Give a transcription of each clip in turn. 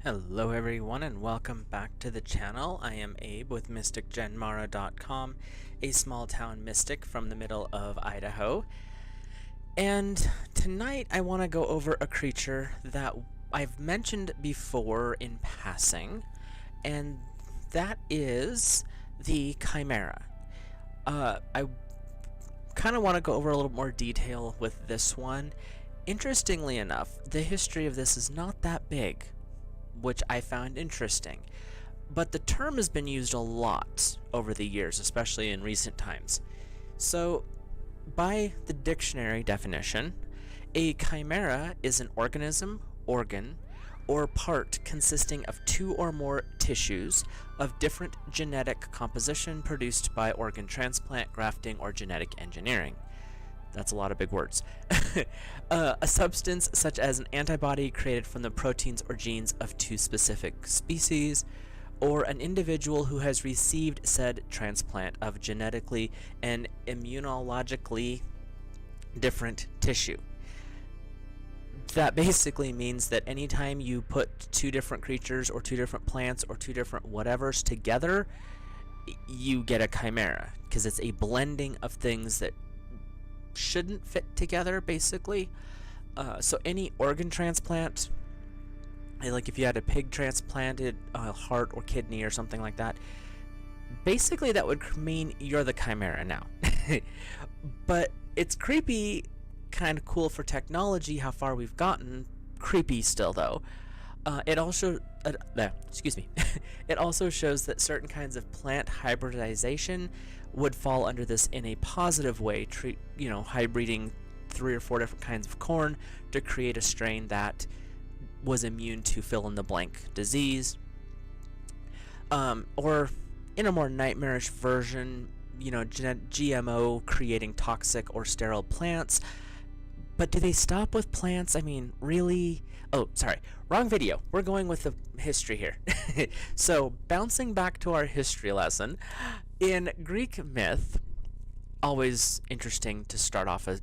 Hello everyone and welcome back to the channel. I am Abe with MysticGenMara.com, a small town mystic from the middle of Idaho. And tonight I want to go over a creature that I've mentioned before in passing, and that is the Chimera. I kind of want to go over a little more detail with this one. Interestingly enough, the history of this is not that big, which I found interesting. But the term has been used a lot over the years, especially in recent times. So, by the dictionary definition, a chimera is an organism, organ, or part consisting of two or more tissues of different genetic composition produced by organ transplant, grafting, or genetic engineering. That's a lot of big words. A substance such as an antibody created from the proteins or genes of two specific species, or an individual who has received said transplant of genetically and immunologically different tissue. That basically means that anytime you put two different creatures or two different plants or two different whatevers together, you get a chimera, because it's a blending of things that shouldn't fit together, basically. So any organ transplant, like if you had a pig transplanted a heart or kidney or something like that, basically that would mean you're the chimera now. But it's creepy, kind of cool for technology how far we've gotten. Creepy still though. It also it also shows that certain kinds of plant hybridization would fall under this in a positive way, hybriding 3 or 4 different kinds of corn to create a strain that was immune to fill-in-the-blank disease. Or in a more nightmarish version, GMO creating toxic or sterile plants. But do they stop with plants? I mean, really? Oh, sorry. Wrong video. We're going with the history here. So, bouncing back to our history lesson, in Greek myth, always interesting to start off a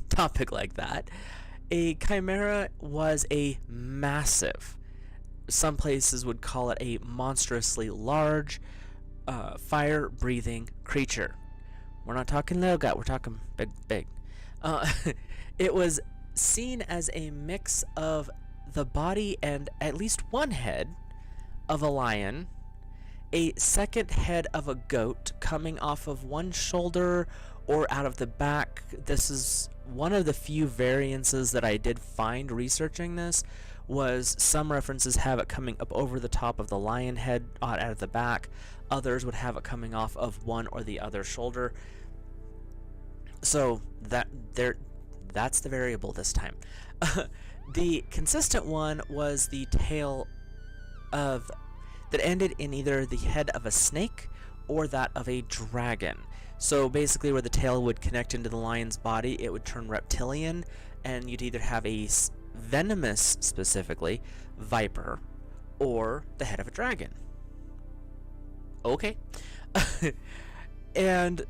topic like that, a chimera was a massive, some places would call it a monstrously large, fire-breathing creature. We're not talking little guy, we're talking big. It was seen as a mix of the body and at least one head of a lion, a second head of a goat coming off of one shoulder or out of the back. This is one of the few variances that I did find researching this, was some references have it coming up over the top of the lion head out of the back. Others would have it coming off of one or the other shoulder. So that's the variable this time. The consistent one was the tail that ended in either the head of a snake or that of a dragon. So basically where the tail would connect into the lion's body, it would turn reptilian, and you'd either have a venomous, specifically, viper, or the head of a dragon. Okay. And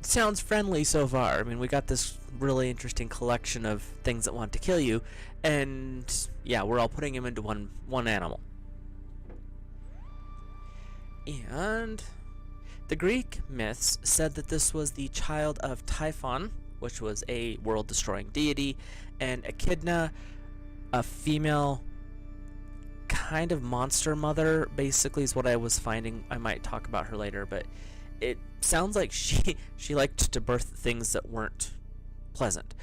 sounds friendly so far. I mean, we got this really interesting collection of things that want to kill you, and yeah, we're all putting them into one animal. And the Greek myths said that this was the child of Typhon, which was a world-destroying deity, and Echidna, a female kind of monster mother, basically, is what I was finding. I might talk about her later, but it sounds like she liked to birth things that weren't pleasant.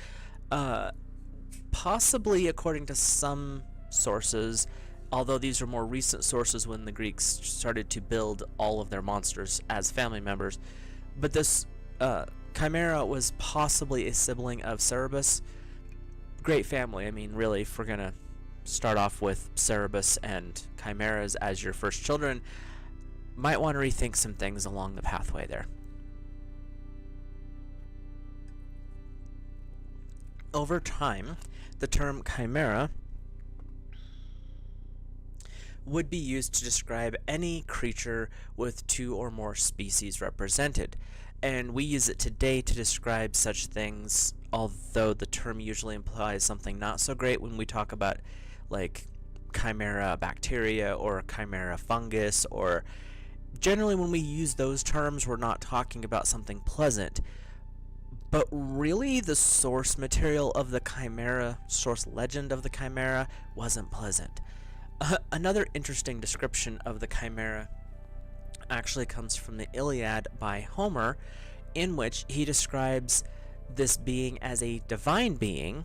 Possibly, according to some sources, although these are more recent sources when the Greeks started to build all of their monsters as family members, but this Chimera was possibly a sibling of Cerberus. Great family. I mean, really, if we're gonna start off with Cerberus and Chimeras as your first children, might want to rethink some things along the pathway there. Over time, the term chimera would be used to describe any creature with 2 or more species represented, and we use it today to describe such things, although the term usually implies something not so great when we talk about, like, chimera bacteria or chimera fungus, or generally when we use those terms, we're not talking about something pleasant. But really, the source material of the chimera, source legend of the chimera, wasn't pleasant. Another interesting description of the chimera actually comes from the Iliad by Homer, in which he describes this being as a divine being,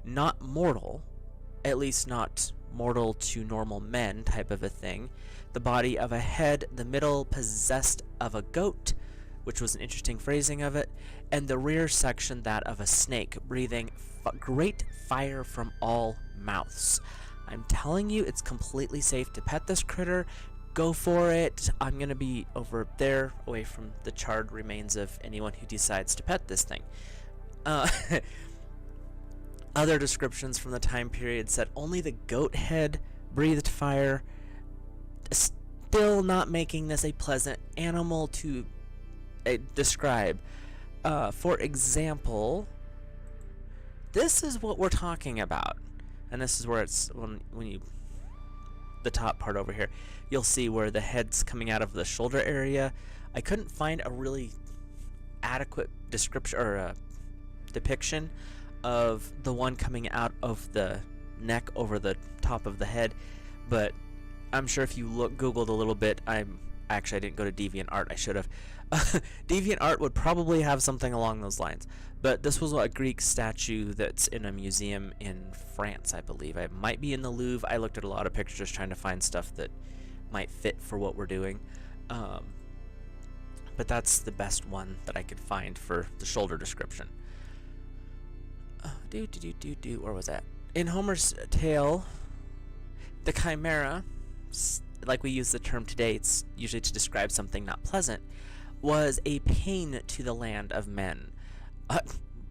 not mortal, at least not mortal to normal men type of a thing, the body of a head, the middle possessed of a goat, which was an interesting phrasing of it, and the rear section that of a snake, breathing great fire from all mouths. I'm telling you, it's completely safe to pet this critter. Go for it. I'm going to be over there, away from the charred remains of anyone who decides to pet this thing. Other descriptions from the time period said only the goat head breathed fire, still not making this a pleasant animal to describe. For example, this is what we're talking about, and this is where it's when you the top part over here, you'll see where the head's coming out of the shoulder area. I couldn't find a really adequate description or depiction of the one coming out of the neck over the top of the head, but I'm sure if you googled a little bit, I didn't go to DeviantArt. I should have. DeviantArt would probably have something along those lines, but this was a Greek statue that's in a museum in France, I believe. It might be in the Louvre. I looked at a lot of pictures trying to find stuff that might fit for what we're doing, but that's the best one that I could find for the shoulder description. Where was that? In Homer's tale, the chimera, like we use the term today, it's usually to describe something not pleasant, was a pain to the land of men.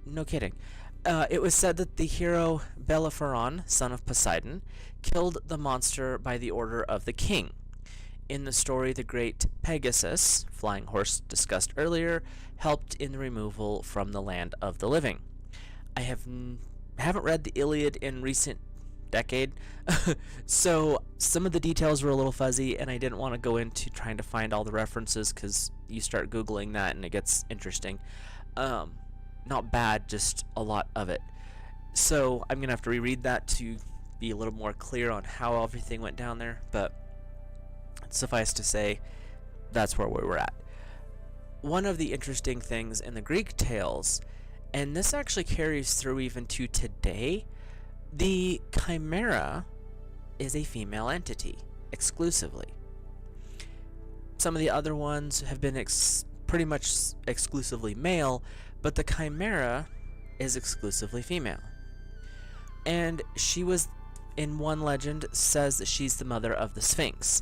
No kidding. It was said that the hero Bellerophon, son of Poseidon, killed the monster by the order of the king. In the story, the great Pegasus, flying horse discussed earlier, helped in the removal from the land of the living. I haven't read the Iliad in recent decade, so some of the details were a little fuzzy, and I didn't want to go into trying to find all the references because you start Googling that and it gets interesting. Not bad, just a lot of it. So I'm going to have to reread that to be a little more clear on how everything went down there, but suffice to say, that's where we were at. One of the interesting things in the Greek tales, and this actually carries through even to today, the chimera is a female entity, exclusively. Some of the other ones have been pretty much exclusively male, but the chimera is exclusively female. And she was, in one legend, says that she's the mother of the Sphinx.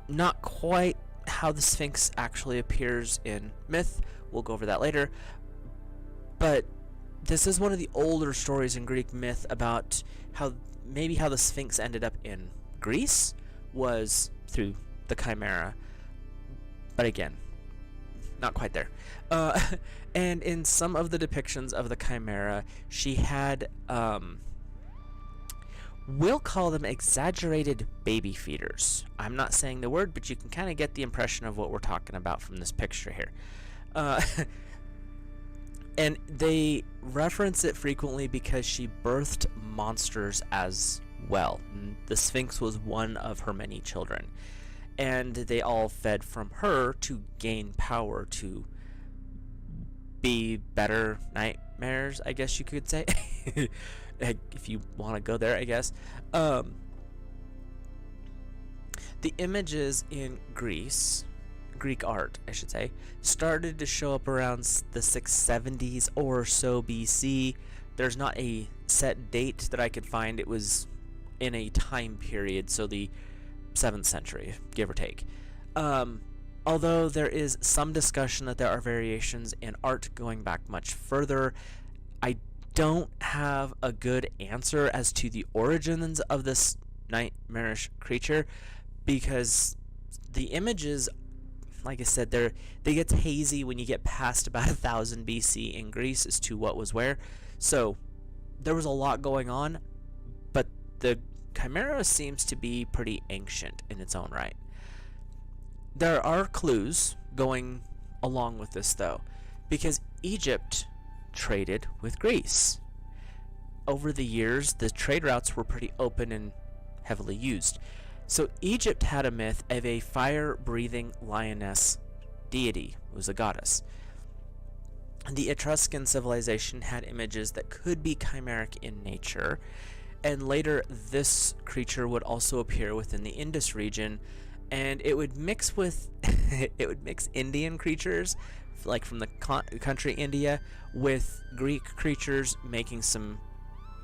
Not quite how the Sphinx actually appears in myth, we'll go over that later, but this is one of the older stories in Greek myth about how the Sphinx ended up in Greece was through the chimera, but again, not quite there. And in some of the depictions of the chimera, she had, we'll call them exaggerated baby feeders. I'm not saying the word, but you can kind of get the impression of what we're talking about from this picture here. And they reference it frequently because she birthed monsters as well. The Sphinx was one of her many children, and they all fed from her to gain power to be better nightmares, I guess you could say. If you want to go there, I guess. The images in Greek art, I should say, started to show up around the 670s or so BC. There's not a set date that I could find. It was in a time period, so the 7th century, give or take. Although there is some discussion that there are variations in art going back much further, I don't have a good answer as to the origins of this nightmarish creature, because the images, like I said, they get hazy when you get past about 1000 BC in Greece as to what was where. So there was a lot going on, but the Chimera seems to be pretty ancient in its own right. There are clues going along with this, though, because Egypt traded with Greece. Over the years, the trade routes were pretty open and heavily used. So Egypt had a myth of a fire-breathing lioness deity. It was a goddess. The Etruscan civilization had images that could be chimeric in nature, and later this creature would also appear within the Indus region, and it would mix with it would mix Indian creatures like from the country India with Greek creatures, making some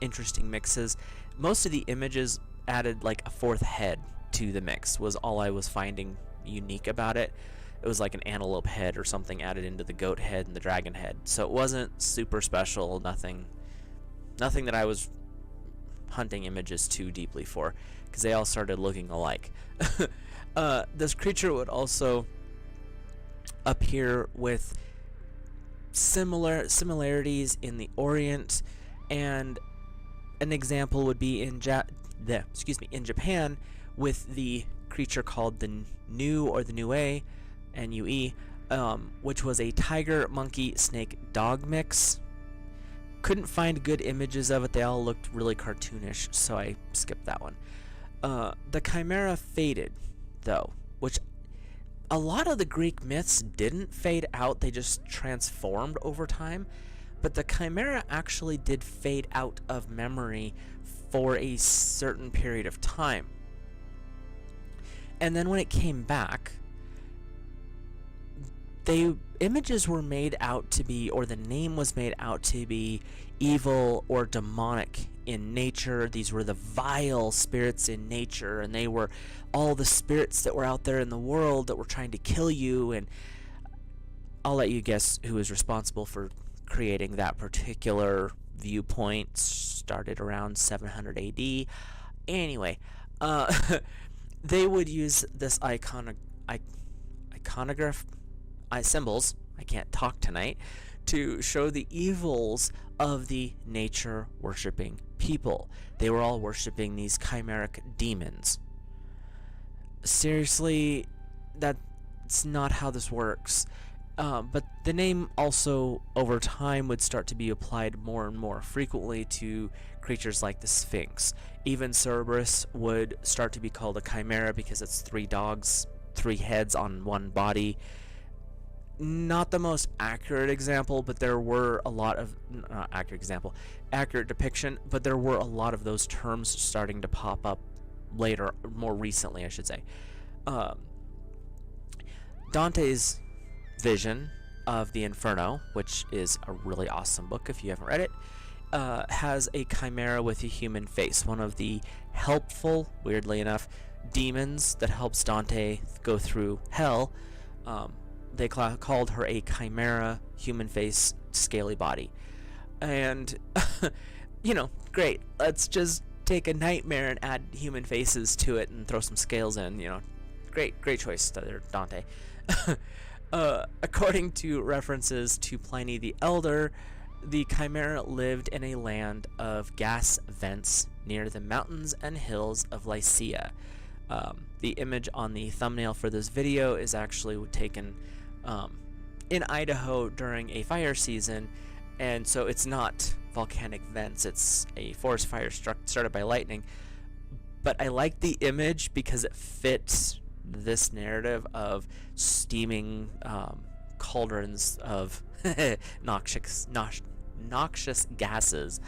interesting mixes. Most of the images added like a fourth head to the mix, was all I was finding unique about it. It was like an antelope head or something added into the goat head and the dragon head, so it wasn't super special, nothing that I was hunting images too deeply for, because they all started looking alike. This creature would also appear with similarities in the Orient, and an example would be in Japan with the creature called the Nu, or the Nue, Nue, which was a tiger, monkey, snake, dog mix. Couldn't find good images of it. They all looked really cartoonish, so I skipped that one. The Chimera faded, though, which a lot of the Greek myths didn't fade out, they just transformed over time. But the Chimera actually did fade out of memory for a certain period of time. And then when it came back, images were made out to be, or the name was made out to be, evil or demonic in nature. These were the vile spirits in nature, and they were all the spirits that were out there in the world that were trying to kill you. And I'll let you guess who was responsible for creating that particular viewpoint. Started around 700 AD. Anyway, they would use this iconograph symbols, I can't talk tonight, to show the evils of the nature worshipping people. They were all worshipping these chimeric demons. Seriously, that's not how this works. But the name also, over time, would start to be applied more and more frequently to creatures like the Sphinx. Even Cerberus would start to be called a chimera because it's 3 dogs, 3 heads on one body. Not the most accurate example, but there were a lot of accurate depiction, but there were a lot of those terms starting to pop up later, more recently, I should say. Dante's vision of the Inferno, which is a really awesome book if you haven't read it, has a chimera with a human face, one of the helpful, weirdly enough, demons that helps Dante go through hell. They called her a chimera, human face, scaly body. And, great. Let's just take a nightmare and add human faces to it and throw some scales in, Great choice there, Dante. According to references to Pliny the Elder, the Chimera lived in a land of gas vents near the mountains and hills of Lycia. The image on the thumbnail for this video is actually taken in Idaho during a fire season, and so it's not volcanic vents, it's a forest fire started by lightning. But I like the image because it fits this narrative of steaming cauldrons of noxious gases.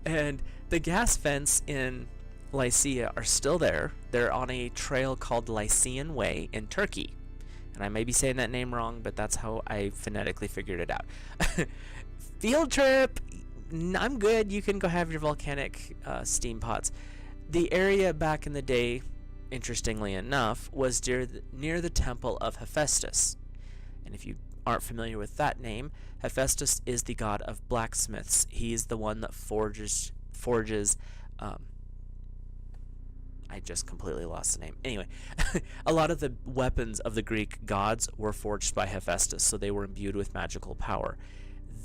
And the gas vents in Lycia are still there. They're on a trail called Lycian Way in Turkey. And I may be saying that name wrong, but that's how I phonetically figured it out. Field trip! I'm good. You can go have your volcanic steam pots. The area back in the day, interestingly enough, was near the temple of Hephaestus. And if you aren't familiar with that name, Hephaestus is the god of blacksmiths. He's the one that forges I just completely lost the name. Anyway, a lot of the weapons of the Greek gods were forged by Hephaestus, so they were imbued with magical power.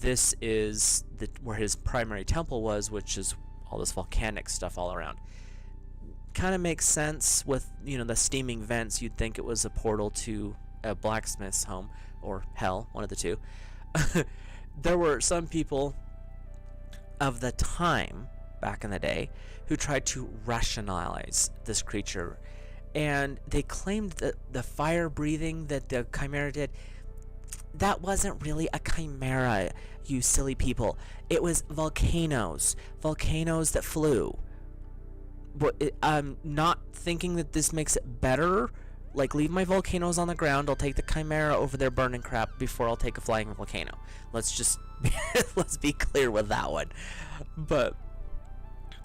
This is where his primary temple was, which is all this volcanic stuff all around. kind of makes sense with, the steaming vents. You'd think it was a portal to a blacksmith's home, or hell, one of the two. There were some people of the time, back in the day, who tried to rationalize this creature, and they claimed that the fire breathing that the Chimera did, that wasn't really a chimera, you silly people. It was volcanoes that flew. But I'm not thinking that this makes it better. Like, leave my volcanoes on the ground. I'll take the Chimera over there burning crap before I'll take a flying volcano. Let's just let's be clear with that one. But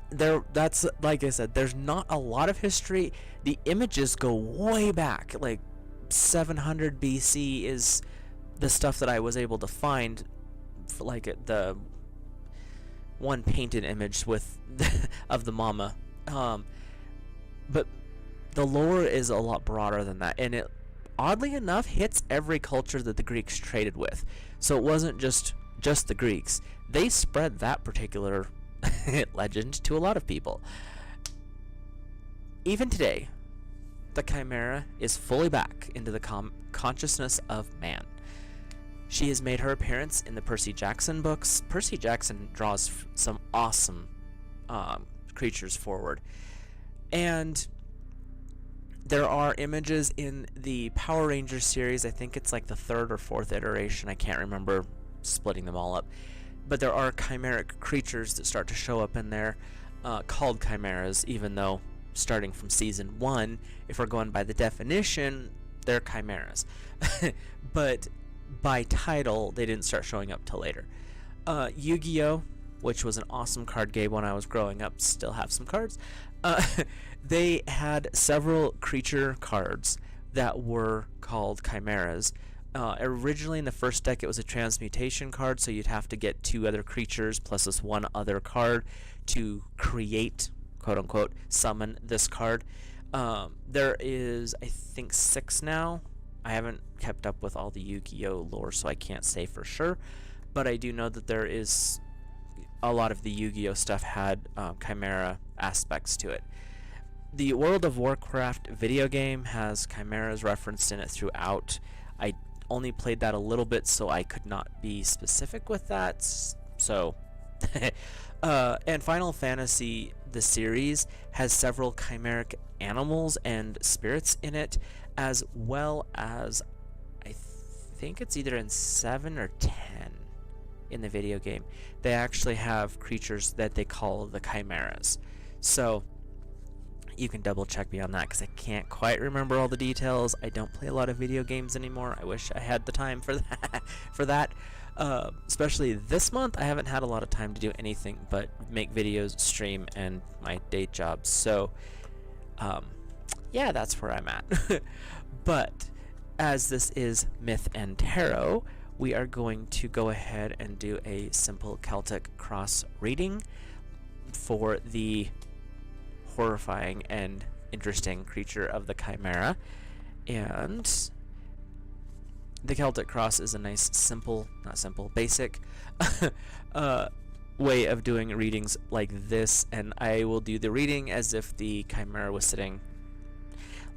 that's, like I said, there's not a lot of history. The images go way back, like 700 BC is the stuff that I was able to find, for like the one painted image with of the mama. But the lore is a lot broader than that, and it, oddly enough, hits every culture that the Greeks traded with. So it wasn't just the Greeks. They spread that particular legend to a lot of people. Even today, the Chimera is fully back into the consciousness of man. She has made her appearance in the Percy Jackson books. Percy Jackson draws some awesome creatures forward. And there are images in the Power Rangers series. I think it's like the 3rd or 4th iteration. I can't remember splitting them all up. But there are chimeric creatures that start to show up in there, called chimeras, even though starting from season 1, if we're going by the definition, they're chimeras. But by title, they didn't start showing up till later. Yu-Gi-Oh!, which was an awesome card game when I was growing up, still have some cards. They had several creature cards that were called chimeras. Originally in the first deck, it was a transmutation card, so you'd have to get 2 other creatures plus this one other card to create, quote-unquote, summon this card. There is, I think, 6 now. I haven't kept up with all the Yu-Gi-Oh! Lore, so I can't say for sure, but I do know that there is a lot of the Yu-Gi-Oh! Stuff had chimera aspects to it. The World of Warcraft video game has chimeras referenced in it throughout. I only played that a little bit, so I could not be specific with that. So, and Final Fantasy, the series, has several chimeric animals and spirits in it, as well as, I think it's either in 7 or 10 in the video game. They actually have creatures that they call the chimeras. So you can double check me on that, because I can't quite remember all the details. I don't play a lot of video games anymore. I wish I had the time for that. Especially this month, I haven't had a lot of time to do anything but make videos, stream, and my day job. So yeah, that's where I'm at. But as this is Myth and Tarot, we are going to go ahead and do a simple Celtic cross reading for the horrifying and interesting creature of the Chimera. And the Celtic cross is a nice, basic way of doing readings like this, and I will do the reading as if the Chimera was sitting.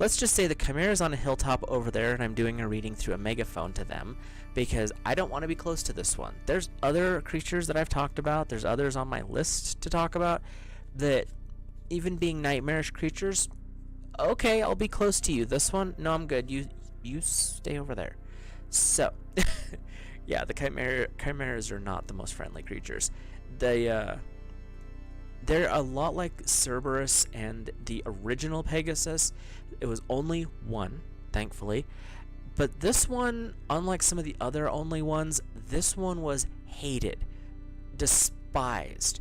Let's just say the Chimera is on a hilltop over there, and I'm doing a reading through a megaphone to them, because I don't want to be close to this one. There's other creatures that I've talked about. There's others on my list to talk about that, even being nightmarish creatures, okay, I'll be close to you. This one, no, I'm good. You stay over there. So, yeah, the chimeras are not the most friendly creatures. They're a lot like Cerberus and the original Pegasus. It was only one, thankfully. But this one, unlike some of the other only ones, this one was hated, despised.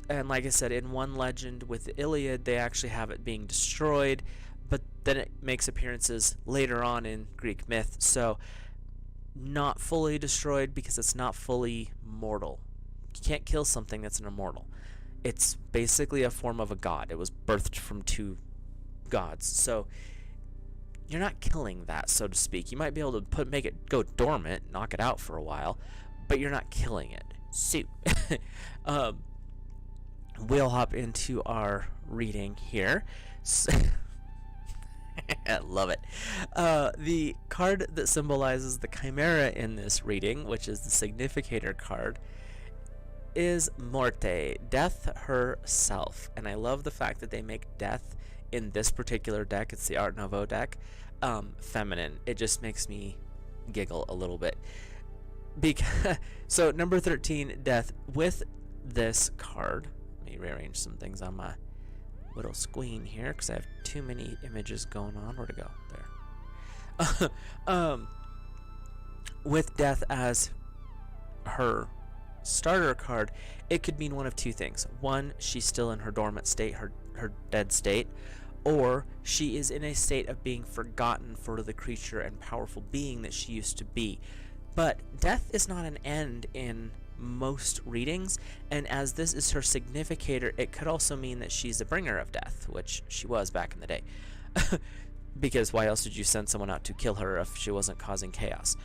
And like I said, in one legend with the Iliad, they actually have it being destroyed, but then it makes appearances later on in Greek myth. So, not fully destroyed because it's not fully mortal. You can't kill something that's an immortal. It's basically a form of a god. It was birthed from 2 gods. So, you're not killing that, so to speak. You might be able to make it go dormant, knock it out for a while, but you're not killing it. So, we'll hop into our reading here. So I love it. The card that symbolizes the Chimera in this reading, which is the Significator card, is Morte, Death herself. And I love the fact that they make Death in this particular deck, it's the Art Nouveau deck, feminine. It just makes me giggle a little bit. So number 13, Death. With this card, let me rearrange some things on my little screen here because I have too many images going on. Where to go? There. With Death as her starter card, it could mean one of two things. One, she's still in her dormant state, her dead state, or she is in a state of being forgotten for the creature and powerful being that she used to be. But death is not an end in most readings, and as this is her significator, it could also mean that she's a bringer of death, which she was back in the day. Because why else would you send someone out to kill her if she wasn't causing chaos?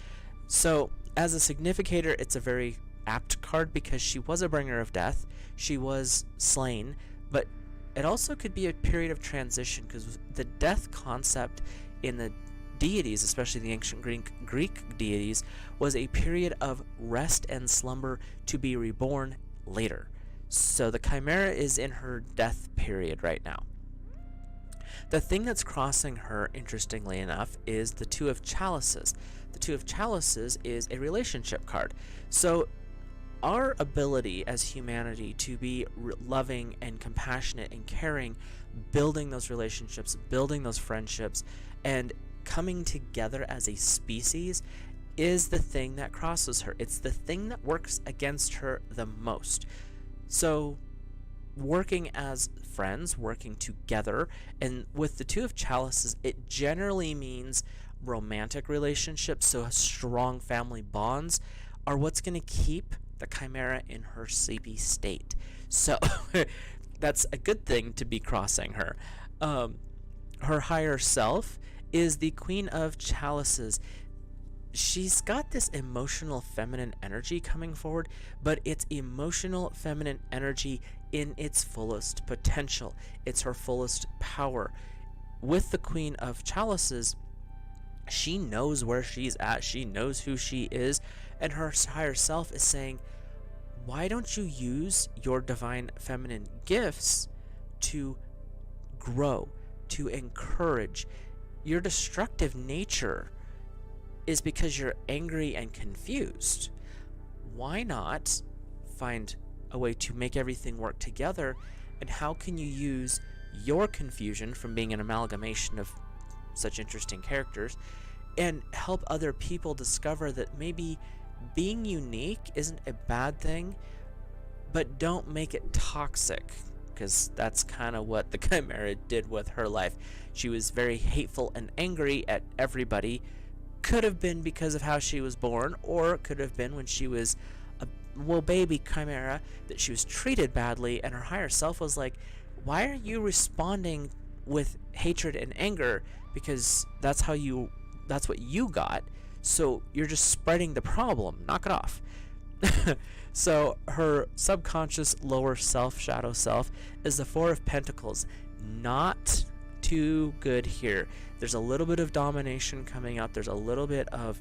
So as a significator, it's a very apt card because she was a bringer of death, she was slain, but it also could be a period of transition because the death concept in the deities, especially the ancient Greek deities, was a period of rest and slumber to be reborn later. So the Chimera is in her death period right now. The thing that's crossing her, interestingly enough, is the Two of Chalices. The Two of Chalices is a relationship card. So our ability as humanity to be loving and compassionate and caring, building those relationships, building those friendships, and coming together as a species is the thing that crosses her. It's the thing that works against her the most. So working as friends, working together, and with the Two of Chalices, it generally means romantic relationships, so strong family bonds are what's going to keep the Chimera in her sleepy state. So that's a good thing to be crossing her. Her higher self is the Queen of Chalices. She's got this emotional feminine energy coming forward, but it's emotional feminine energy in its fullest potential. It's her fullest power. With the Queen of Chalices, she knows where she's at, she knows who she is, and her higher self is saying, why don't you use your divine feminine gifts to grow, to encourage? Your destructive nature is because you're angry and confused. Why not find a way to make everything work together? And how can you use your confusion from being an amalgamation of such interesting characters and help other people discover that maybe being unique isn't a bad thing, but don't make it toxic, because that's kind of what the Chimera did with her life. She was very hateful and angry at everybody. Could have been because of how she was born, or it could have been when she was a baby Chimera that she was treated badly, and her higher self was like, why are you responding with hatred and anger? Because that's what you got, so you're just spreading the problem. Knock it off. So her subconscious lower self, shadow self, is the Four of Pentacles. Not too good here. There's a little bit of domination coming up. There's a little bit of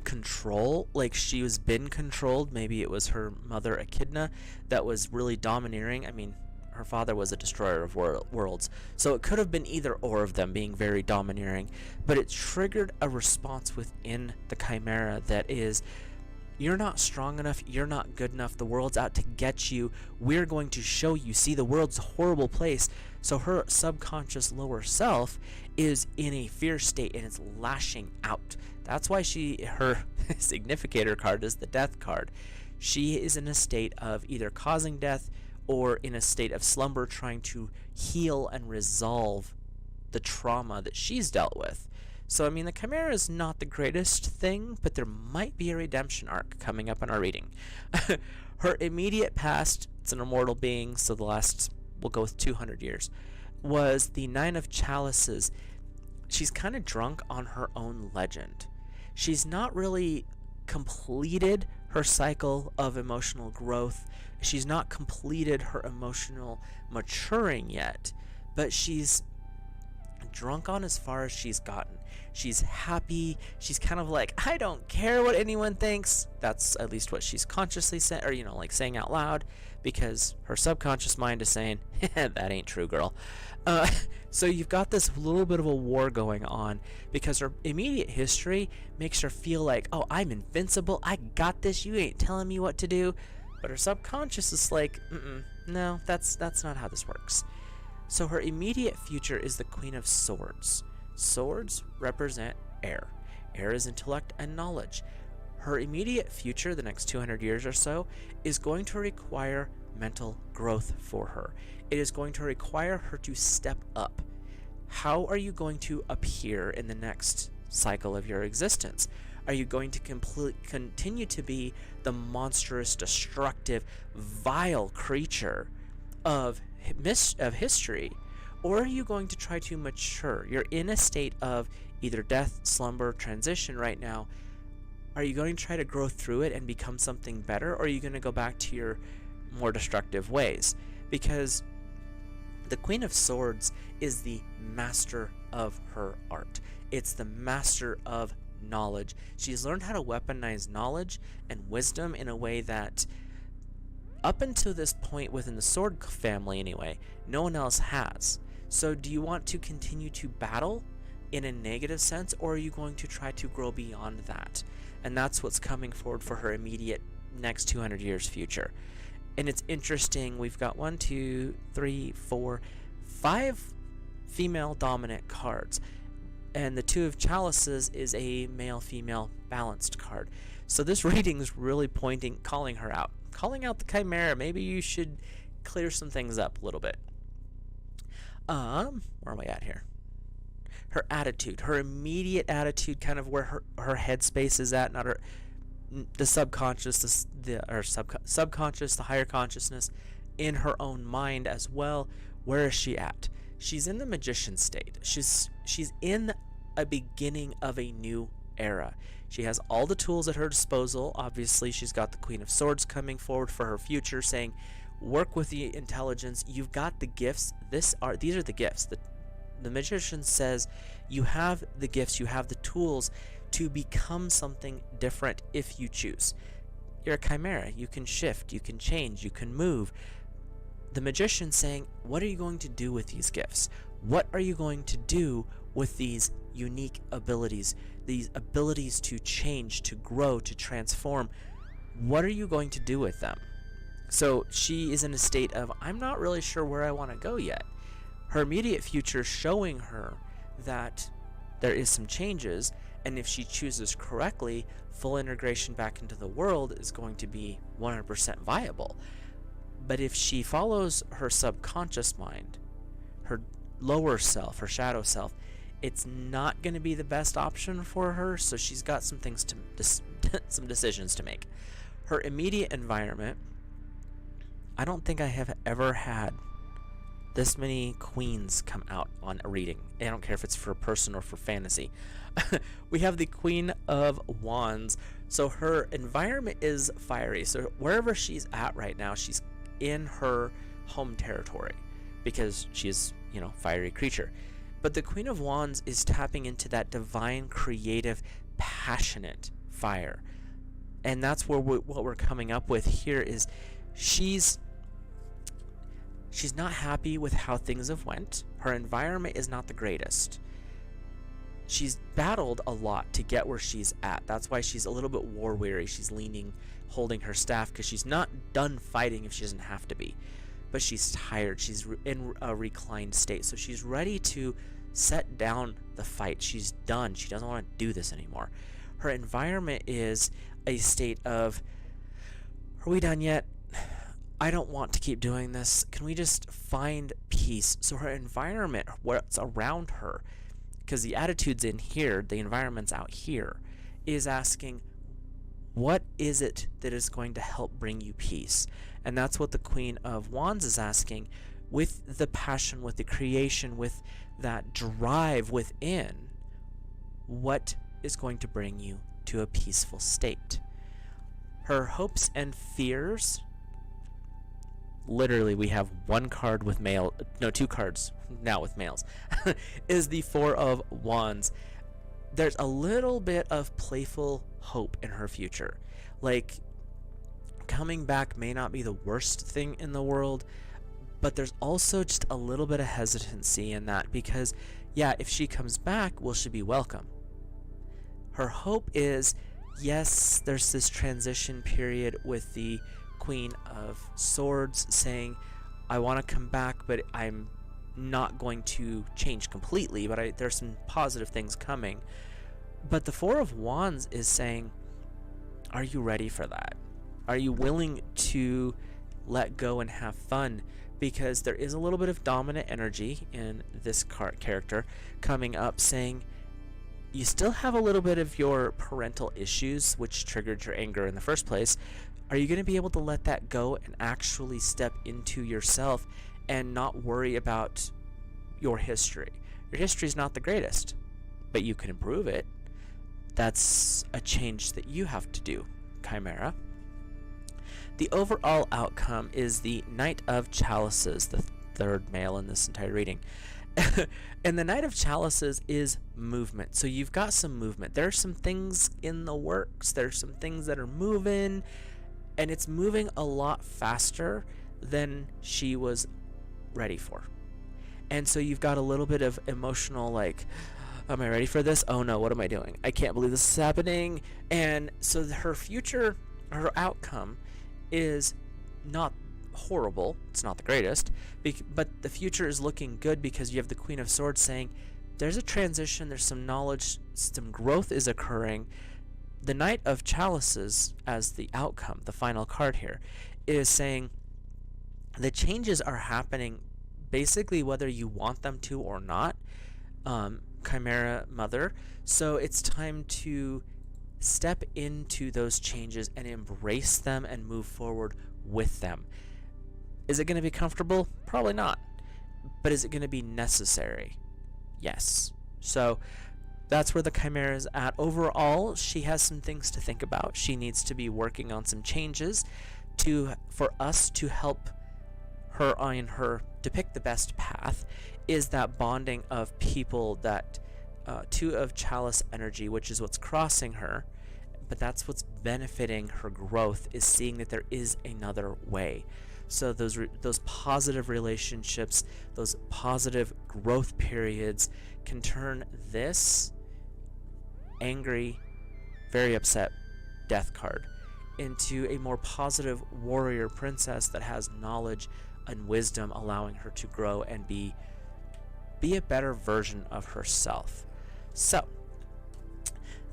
control, like she was been controlled. Maybe it was her mother Echidna that was really domineering. I mean, her father was a destroyer of worlds, so it could have been either or of them being very domineering, but it triggered a response within the Chimera that is, you're not strong enough, you're not good enough, the world's out to get you, we're going to show you. See, the world's a horrible place. So her subconscious lower self is in a fear state and it's lashing out. That's why her significator card is the Death card. She is in a state of either causing death or in a state of slumber, trying to heal and resolve the trauma that she's dealt with. So, I mean, the Chimera is not the greatest thing, but there might be a redemption arc coming up in our reading. Her immediate past, it's an immortal being, so the last, we'll go with 200 years, was the Nine of Chalices. She's kind of drunk on her own legend. She's not really completed her cycle of emotional growth. She's not completed her emotional maturing yet, but she's drunk on as far as she's gotten. She's happy. She's kind of like, I don't care what anyone thinks. That's at least what she's consciously saying, or like saying out loud, because her subconscious mind is saying, that ain't true, girl. So you've got this little bit of a war going on, because her immediate history makes her feel like, oh, I'm invincible. I got this. You ain't telling me what to do. But her subconscious is like, no, that's not how this works. So her immediate future is the Queen of Swords. Swords represent air. Air is intellect and knowledge. Her immediate future, the next 200 years or so, is going to require mental growth for her. It is going to require her to step up. How are you going to appear in the next cycle of your existence? Are you going to continue to be the monstrous, destructive, vile creature of history? Or are you going to try to mature? You're in a state of either death, slumber, transition right now. Are you going to try to grow through it and become something better? Or are you going to go back to your more destructive ways? Because the Queen of Swords is the master of her art. It's the master of knowledge. She's learned how to weaponize knowledge and wisdom in a way that, up until this point within the Sword family anyway, no one else has. So do you want to continue to battle in a negative sense, or are you going to try to grow beyond that? And that's what's coming forward for her immediate next 200 years future. And it's interesting, we've got 1, 2, 3, 4, 5 female dominant cards, and the Two of Chalices is a male-female balanced card. So this reading is really calling her out, calling out the Chimera. Maybe you should clear some things up a little bit. Where am I at here? Her attitude, her immediate attitude, kind of where her headspace is at, not her, the subconscious, subconscious, the higher consciousness, in her own mind as well. Where is she at? She's in the magician state. She's in a beginning of a new era. She has all the tools at her disposal. Obviously, she's got the Queen of Swords coming forward for her future, saying, work with the intelligence. You've got the gifts. These are the gifts. The magician says you have the gifts, you have the tools to become something different if you choose. You're a chimera. You can shift, you can change, you can move. The magician saying, what are you going to do with these gifts? What are you going to do with these unique abilities, these abilities to change, to grow, to transform? What are you going to do with them? So she is in a state of, I'm not really sure where I want to go yet. Her immediate future showing her that there is some changes, and if she chooses correctly, full integration back into the world is going to be 100% viable. But if she follows her subconscious mind, her lower self, her shadow self, it's not going to be the best option for her, so she's got some things some decisions to make. Her immediate environment, I don't think I have ever had this many queens come out on a reading. I don't care if it's for person or for fantasy. We have the Queen of Wands. So her environment is fiery. So wherever she's at right now, she's in her home territory because she's, fiery creature. But the Queen of Wands is tapping into that divine, creative, passionate fire. And that's where what we're coming up with here is she's not happy with how things have went. Her environment is not the greatest. She's battled a lot to get where she's at. That's why she's a little bit war weary. She's holding her staff, because she's not done fighting if she doesn't have to be. But she's tired. She's in a reclined state. So she's ready to set down the fight. She's done. She doesn't want to do this anymore. Her environment is a state of, are we done yet? I don't want to keep doing this. Can we just find peace? So her environment, what's around her, because the attitude's in here, the environment's out here, is asking, what is it that is going to help bring you peace? And that's what the Queen of Wands is asking, with the passion, with the creation, with that drive within. What is going to bring you to a peaceful state? Her hopes and fears, literally we have one card with male, no, two cards now with males, is the Four of Wands. There's a little bit of playful hope in her future. Like, coming back may not be the worst thing in the world, but there's also just a little bit of hesitancy in that, because yeah, if she comes back, will she be welcome? Her hope is, yes, there's this transition period with the Queen of Swords saying, I want to come back, but I'm not going to change completely, but there's some positive things coming. But the Four of Wands is saying, are you ready for that? Are you willing to let go and have fun? Because there is a little bit of dominant energy in this character coming up, saying you still have a little bit of your parental issues, which triggered your anger in the first place. Are you going to be able to let that go and actually step into yourself and not worry about your history? Your history is not the greatest, but you can improve it. That's a change that you have to do, Chimera. The overall outcome is the Knight of Chalices, the third male in this entire reading. And the Knight of Chalices is movement. So you've got some movement. There are some things in the works. There's some things that are moving, and it's moving a lot faster than she was ready for. And so you've got a little bit of emotional, like, am I ready for this? Oh no, what am I doing? I can't believe this is happening. And so her future, her outcome is not horrible. It's not the greatest, but the future is looking good, because you have the Queen of Swords saying there's a transition, there's some knowledge, some growth is occurring. The Knight of Chalices, as the outcome, the final card here, is saying the changes are happening basically whether you want them to or not, Chimera Mother. So it's time to step into those changes and embrace them and move forward with them. Is it going to be comfortable? Probably not. But is it going to be necessary? Yes. So that's where the Chimera is at. Overall, she has some things to think about. She needs to be working on some changes for us to help her on her to pick the best path. Is that bonding of people, that Two of Chalice energy, which is what's crossing her, but that's what's benefiting her growth, is seeing that there is another way. So those positive relationships, those positive growth periods can turn this angry, very upset death card into a more positive warrior princess that has knowledge and wisdom, allowing her to grow and be a better version of herself. So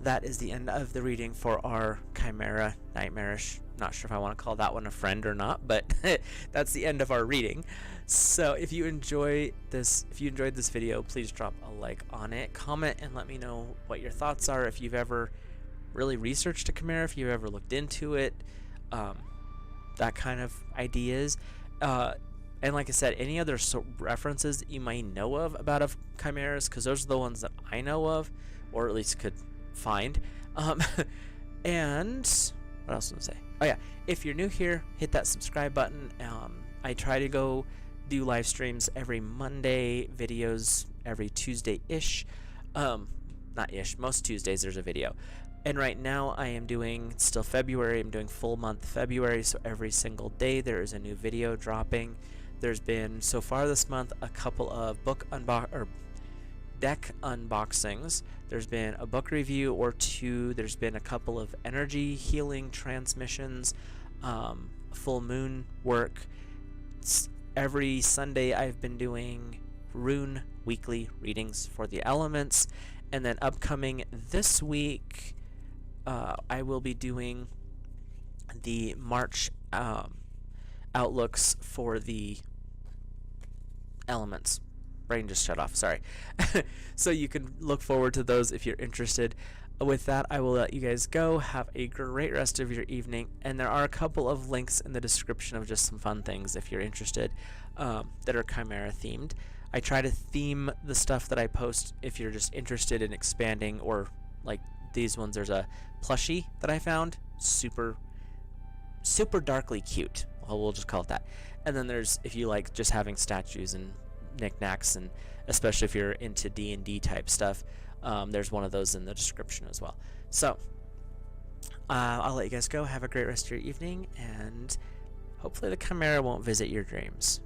that is the end of the reading for our Chimera Nightmarish. Not sure if I want to call that one a friend or not, but that's the end of our reading. So if you enjoyed this video, please drop a like on it, comment, and let me know what your thoughts are. If you've ever really researched a Chimera, if you've ever looked into it, that kind of ideas. And like I said, any other references that you might know of about chimeras, because those are the ones that I know of, or at least could find. And what else was I say? Oh yeah, if you're new here, hit that subscribe button. I try to go do live streams every Monday, videos every Tuesday-ish. Not ish, most Tuesdays there's a video. And right now I am doing, still February, I'm doing full month February, so every single day there is a new video dropping. There's been, so far this month, a couple of deck unboxings. There's been a book review or two. There's been a couple of energy healing transmissions, full moon work. Every Sunday I've been doing rune weekly readings for the elements. And then upcoming this week, I will be doing the March outlooks for the elements. Brain just shut off, sorry. So you can look forward to those if you're interested. With that, I will let you guys go. Have a great rest of your evening, and there are a couple of links in the description of just some fun things if you're interested, that are Chimera themed. I try to theme the stuff that I post if you're just interested in expanding, or like these ones. There's a plushie that I found, super super darkly cute. Well, we'll just call it that. And then there's, if you like just having statues and knickknacks, and especially if you're into D&D type stuff, there's one of those in the description as well. So I'll let you guys go. Have a great rest of your evening, and hopefully the Chimera won't visit your dreams.